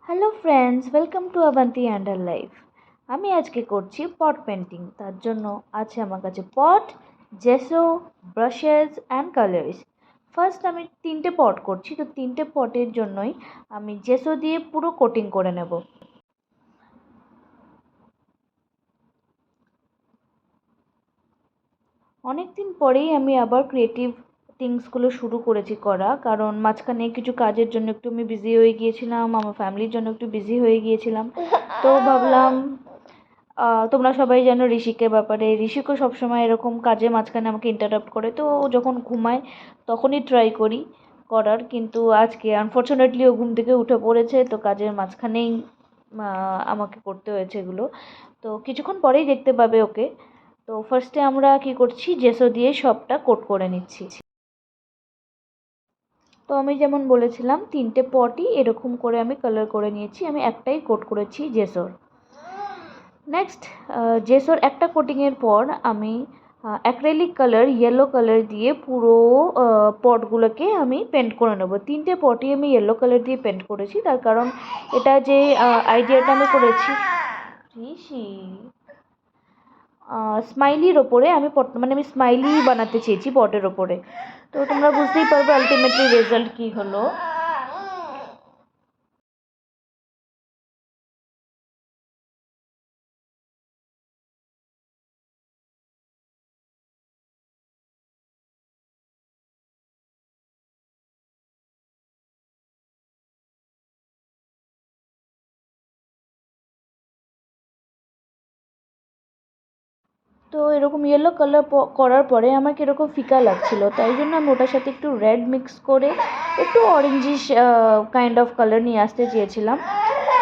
Hello friends, welcome to Avanti and her life. আমি আজকে করছি পট পেন্টিং। তার জন্য আছে আমার কাছে পট, জেসো, ব্রাশেস অ্যান্ড কালার্স। ফার্স্ট আমি 3টে পট করছি, তো 3টে পটের জন্যই আমি জেসো দিয়ে পুরো কোটিং করে নেব। অনেক দিন পরেই আমি আবার ক্রিয়েটিভ থিংসগুলো শুরু করেছি করা, কারণ মাঝখানে কিছু কাজের জন্য একটু আমি বিজি হয়ে গিয়েছিলাম, আমার ফ্যামিলির জন্য একটু বিজি হয়ে গিয়েছিলাম। তো ভাবলাম তোমরা সবাই জানো ঋষিকের ব্যাপারে, ঋষিকও সবসময় এরকম কাজের মাঝখানে আমাকে ইন্টারাপ্ট করে, তো ও যখন ঘুমায় তখনই ট্রাই করি করার। কিন্তু আজকে আনফর্চুনেটলি ও ঘুম থেকে উঠে পড়েছে, তো কাজের মাঝখানেই আমাকে করতে হয়েছে এগুলো। তো কিছুক্ষণ পরেই দেখতে পাবে ওকে। তো ফার্স্টে আমরা কি করছি, জেসো দিয়ে সবটা কোট করে নিচ্ছি। তো আমি যেমন বলেছিলাম 3টে পটই এরকম করে আমি কালার করে নিয়েছি, আমি একটাই কোট করেছি জেসোর। নেক্সট জেসোর একটা কোটিংয়ের পর আমি অ্যাক্রেলিক কালার ইয়েলো কালার দিয়ে পুরো পটগুলোকে আমি পেন্ট করে নেবো। 3টে পটই আমি ইয়েলো কালার দিয়ে পেন্ট করেছি, তার কারণ এটা যে আইডিয়াটা আমি করেছি ঋষি স্মাইলির ওপরে আমি মানে আমি স্মাইলি বানাতে চেয়েছি পটের ওপরে। তো তোমরা বুঝতেই পারবে আলটিমেটলি রেজাল্ট কী হলো। তো এরকম ইয়েলো কালার করার পরে আমার কীরকম ফিকা লাগছিলো, তাই জন্য আমি ওটার সাথে একটু রেড মিক্স করে একটু অরেঞ্জিশ কাইন্ড অফ কালার নিয়ে আসতে চেয়েছিলাম।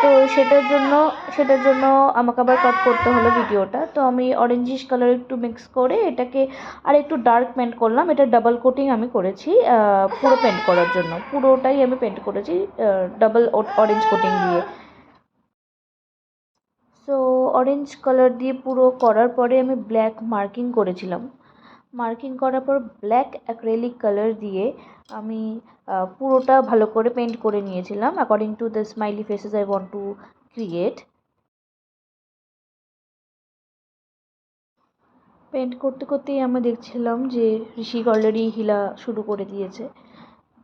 তো সেটার জন্য আমাকে আবার কাট করতে হলো ভিডিওটা। তো আমি অরেঞ্জিশ কালার একটু মিক্স করে এটাকে আর একটু ডার্ক পেন্ট করলাম। এটা ডাবল কোটিং আমি করেছি পুরো পেন্ট করার জন্য, পুরোটাই আমি পেন্ট করেছি ডাবল অরেঞ্জ কোটিং দিয়ে। সো অরেঞ্জ কালার দিয়ে পুরো করার পরে আমি ব্ল্যাক মার্কিং করেছিলাম। মার্কিং করার পর ব্ল্যাক অ্যাক্রেলিক কালার দিয়ে আমি পুরোটা ভালো করে পেন্ট করে নিয়েছিলাম according to the smiley faces I want to create. Paint করতে করতেই আমি দেখছিলাম যে ঋষিক অলরেডি হিলা শুরু করে দিয়েছে।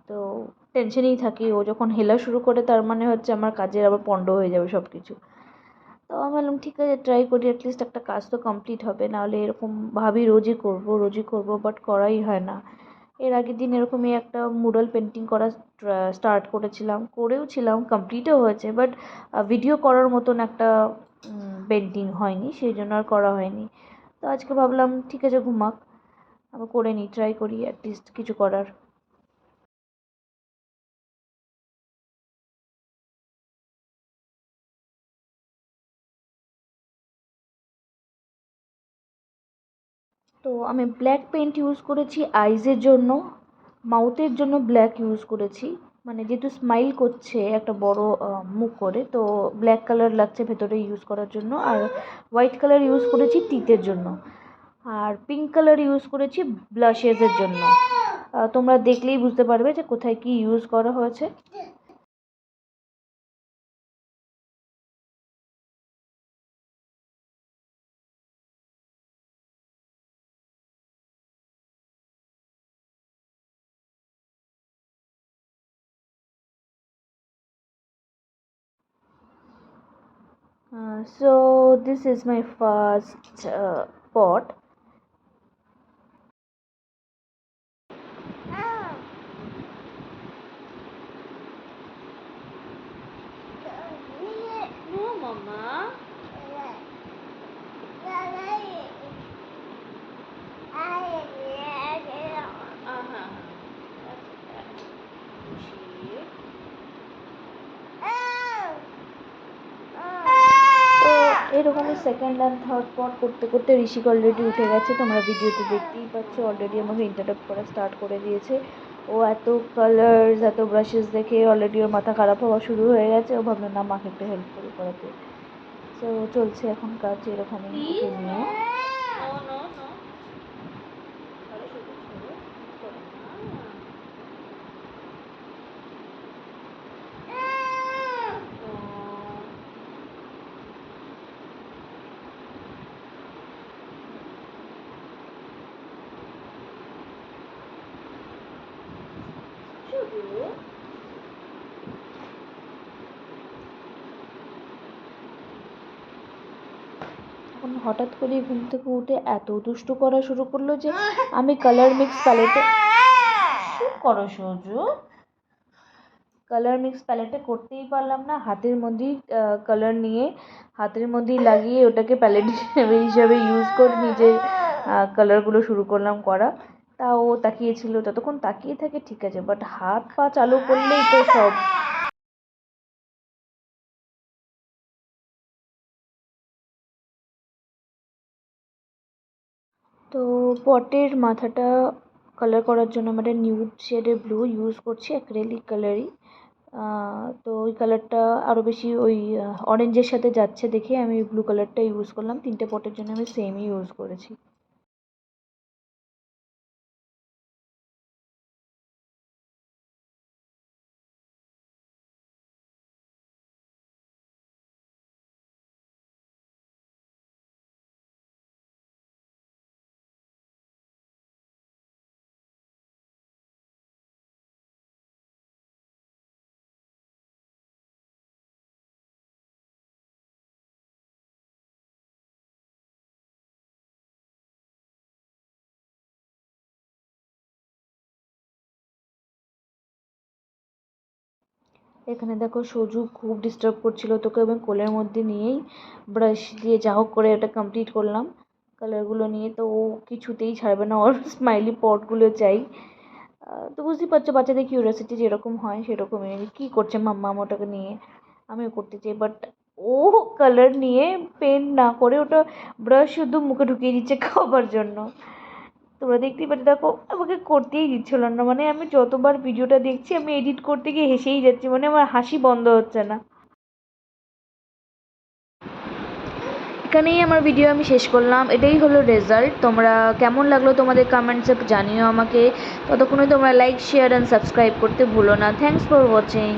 তো টেনশনেই থাকি, ও যখন হেলা শুরু করে তার মানে হচ্ছে আমার কাজের আবার পণ্ড হয়ে যাবে সব কিছু। তো আমি বললাম ঠিক আছে, ট্রাই করি, অ্যাটলিস্ট একটা কাজ তো কমপ্লিট হবে, নাহলে এরকম ভাবি রোজই করবো বাট করাই হয় না। এর আগের দিন এরকমই একটা মুরাল পেন্টিং করা স্টার্ট করেওছিলাম, কমপ্লিটও হয়েছে, বাট ভিডিও করার মতন একটা পেন্টিং হয়নি, সেই জন্য আর করা হয়নি। তো আজকে ভাবলাম ঠিক আছে ঘুমাক, আমি করে নিই, ট্রাই করি অ্যাটলিস্ট কিছু করার। তো আমি ব্ল্যাক পেন্ট ইউজ করেছি আইজের জন্য, মাউথের জন্য ব্ল্যাক ইউজ করেছি, মানে যেহেতু স্মাইল করছে একটা বড় মুখ করে, তো ব্ল্যাক কালার লাগছে ভেতরে ইউজ করার জন্য। আর হোয়াইট কালার ইউজ করেছি টিথের জন্য। আর পিঙ্ক কালার ইউজ করেছি ব্লাশেসের জন্য। তোমরা দেখলেই বুঝতে পারবে যে কোথায় কি ইউজ করা হয়েছে। So this is my first pot. No, Mama. তো এরকমই সেকেন্ড অ্যান্ড থার্ড পট করতে করতে ঋষিক অলরেডি উঠে গেছে, তোমরা ভিডিওতে দেখতেই পাচ্ছ, অলরেডি আমাকে ইন্টারাপ্ট করা স্টার্ট করে দিয়েছে। ও এত কালার্স এত ব্রাশেস দেখে অলরেডি ওর মাথা খারাপ হওয়া শুরু হয়ে গেছে, ও ভাবলো না মাকে একটু হেল্প করি করাতে। তো চলছে এখন কাজ এরকমই ওকে নিয়ে। এখন হঠাৎ করে ঘুম থেকে উঠে এত দুষ্টু করা শুরু করলো যে আমি কালার মিক্স প্যালেটে চুপ করো সজু, কালার মিক্স প্যালেটে করতেই পারলাম না। হাতের মধ্যেই কালার নিয়ে হাতের মধ্যেই লাগিয়ে ওটাকে প্যালেট হিসাবে ইউজ করে নিজের কালারগুলো শুরু করলাম করা। তা ও তাকিয়েছিল, ততক্ষণ তাকিয়ে থাকে ঠিক আছে, বাট হাত পা চালু করলেই তো সব। তো পটের মাথাটা কালার করার জন্য আমরা নিউড শেডের ব্লু ইউজ করছি, অ্যাক্রেলিক কালারই। তো ওই কালারটা আরও বেশি ওই অরেঞ্জের সাথে যাচ্ছে দেখে আমি ব্লু কালারটা ইউজ করলাম। 3টে পটের জন্য আমি সেমই ইউজ করেছি। এখানে দেখো সজু খুব ডিস্টার্ব করছিল, তোকে আমি কোলের মধ্যে নিয়েই ব্রাশ দিয়ে যা হোক করে এটা কমপ্লিট করলাম কালারগুলো নিয়ে। তো ও কিছুতেই ছাড়বে না, ওর স্মাইলি পটগুলো চাই। তো বুঝতেই পারছো বাচ্চাদের কিউরিয়াসিটি যেরকম হয় সেরকমই। কী করছে মাম্মা ওটাকে নিয়ে, আমিও করতে চাই, বাট ও কালার নিয়ে পেন্ট না করে ওটা ব্রাশ শুধু মুখে ঢুকিয়ে দিচ্ছে খাবার জন্য। তোমরা দেখতেই পাচ্ছ, দেখো আমাকে করতেই দিচ্ছিল না। মানে আমি যতবার ভিডিওটা দেখছি আমি এডিট করতে গিয়ে হেসেই যাচ্ছি, মানে আমার হাসি বন্ধ হচ্ছে না। এখানেই আমার ভিডিও আমি শেষ করলাম, এটাই হলো রেজাল্ট। তোমরা কেমন লাগলো তোমাদের কমেন্টসে জানিও আমাকে। ততক্ষণে তোমরা লাইক শেয়ার অ্যান্ড সাবস্ক্রাইব করতে ভুলো না। Thanks for watching.